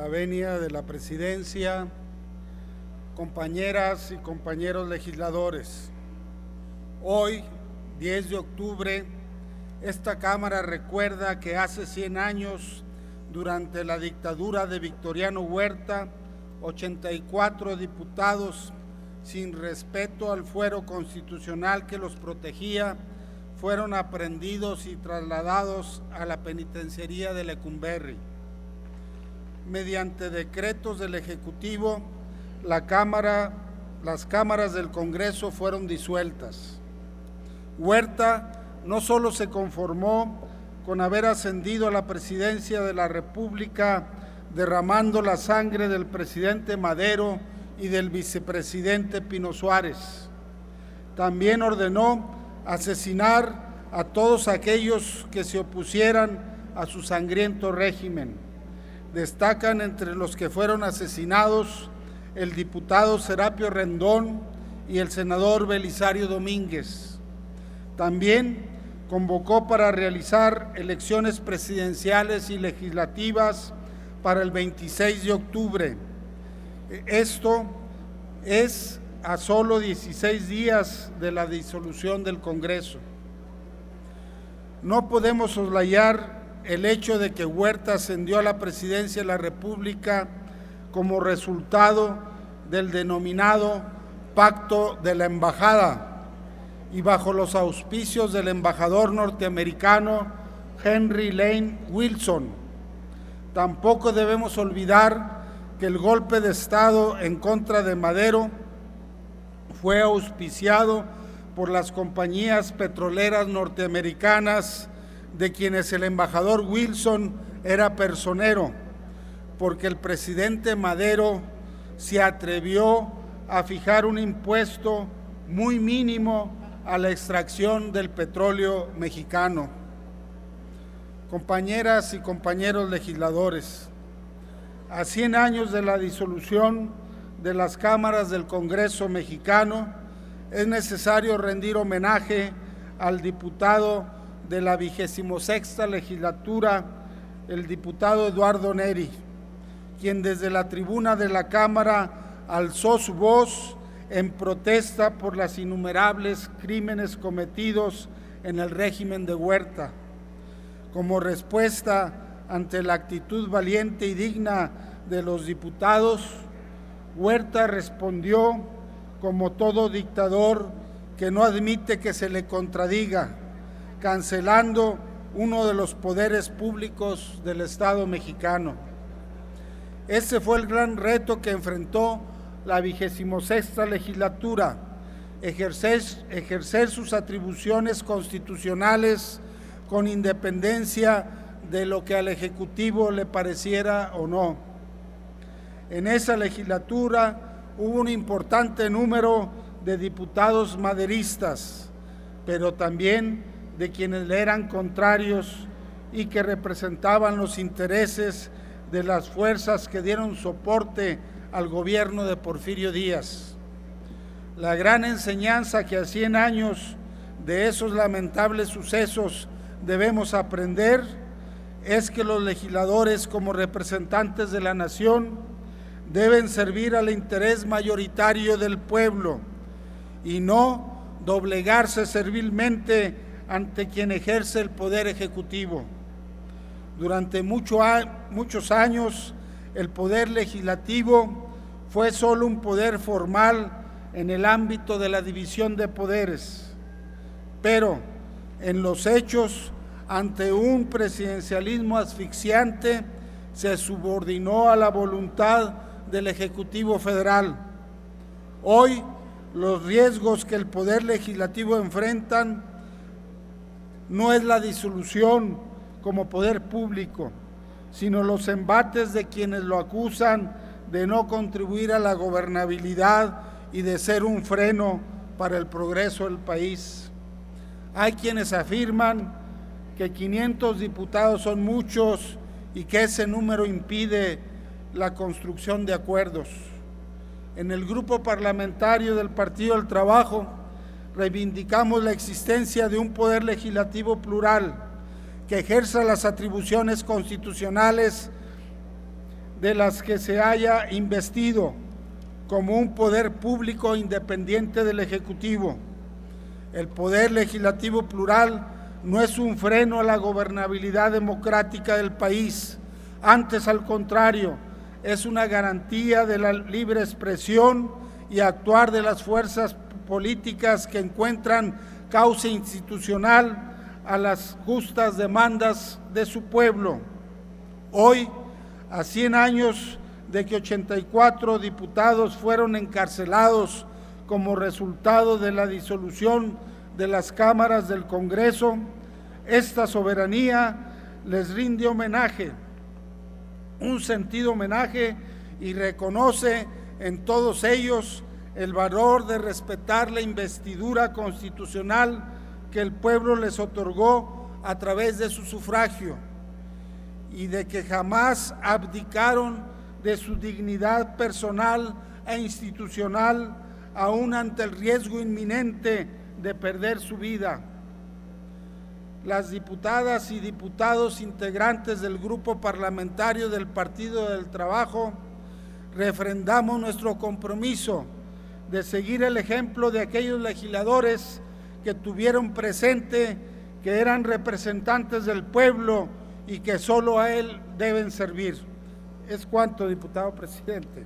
la venia de la presidencia, compañeras y compañeros legisladores. Hoy, 10 de octubre, esta Cámara recuerda que hace 100 años, durante la dictadura de Victoriano Huerta, 84 diputados, sin respeto al fuero constitucional que los protegía, fueron aprehendidos y trasladados a la penitenciaría de Lecumberri. Mediante decretos del Ejecutivo, las cámaras del Congreso fueron disueltas. Huerta no solo se conformó con haber ascendido a la presidencia de la República derramando la sangre del presidente Madero y del vicepresidente Pino Suárez, también ordenó asesinar a todos aquellos que se opusieran a su sangriento régimen. Destacan entre los que fueron asesinados el diputado Serapio Rendón y el senador Belisario Domínguez. También convocó para realizar elecciones presidenciales y legislativas para el 26 de octubre. Esto es a solo 16 días de la disolución del Congreso. No podemos soslayar el hecho de que Huerta ascendió a la presidencia de la República como resultado del denominado Pacto de la Embajada y bajo los auspicios del embajador norteamericano Henry Lane Wilson. Tampoco debemos olvidar que el golpe de Estado en contra de Madero fue auspiciado por las compañías petroleras norteamericanas, de quienes el embajador Wilson era personero, porque el presidente Madero se atrevió a fijar un impuesto muy mínimo a la extracción del petróleo mexicano. Compañeras y compañeros legisladores, a 100 años de la disolución de las cámaras del Congreso mexicano, es necesario rendir homenaje al diputado de la 26ª legislatura, el diputado Eduardo Neri, quien desde la tribuna de la Cámara alzó su voz en protesta por los innumerables crímenes cometidos en el régimen de Huerta. Como respuesta ante la actitud valiente y digna de los diputados, Huerta respondió como todo dictador que no admite que se le contradiga, cancelando uno de los poderes públicos del Estado mexicano. Ese fue el gran reto que enfrentó la 26ª legislatura, ejercer sus atribuciones constitucionales con independencia de lo que al Ejecutivo le pareciera o no. En esa legislatura hubo un importante número de diputados maderistas, pero también de quienes le eran contrarios y que representaban los intereses de las fuerzas que dieron soporte al gobierno de Porfirio Díaz. La gran enseñanza que a 100 años de esos lamentables sucesos debemos aprender es que los legisladores, como representantes de la nación, deben servir al interés mayoritario del pueblo y no doblegarse servilmente ante quien ejerce el poder ejecutivo. Durante muchos años, el poder legislativo fue solo un poder formal en el ámbito de la división de poderes, pero en los hechos, ante un presidencialismo asfixiante, se subordinó a la voluntad del Ejecutivo Federal. Hoy, los riesgos que el Poder Legislativo enfrentan no es la disolución como poder público, sino los embates de quienes lo acusan de no contribuir a la gobernabilidad y de ser un freno para el progreso del país. Hay quienes afirman que 500 diputados son muchos y que ese número impide la construcción de acuerdos. En el grupo parlamentario del Partido del Trabajo reivindicamos la existencia de un poder legislativo plural que ejerza las atribuciones constitucionales de las que se haya investido como un poder público independiente del Ejecutivo. El poder legislativo plural no es un freno a la gobernabilidad democrática del país, antes al contrario, es una garantía de la libre expresión y actuar de las fuerzas políticas que encuentran cauce institucional a las justas demandas de su pueblo. Hoy, a 100 años de que 84 diputados fueron encarcelados como resultado de la disolución de las cámaras del Congreso, esta soberanía les rinde homenaje, un sentido homenaje, y reconoce en todos ellos el valor de respetar la investidura constitucional que el pueblo les otorgó a través de su sufragio, y de que jamás abdicaron de su dignidad personal e institucional, aún ante el riesgo inminente de perder su vida. Las diputadas y diputados integrantes del Grupo Parlamentario del Partido del Trabajo refrendamos nuestro compromiso de seguir el ejemplo de aquellos legisladores que tuvieron presente que eran representantes del pueblo y que solo a él deben servir. Es cuanto, diputado presidente.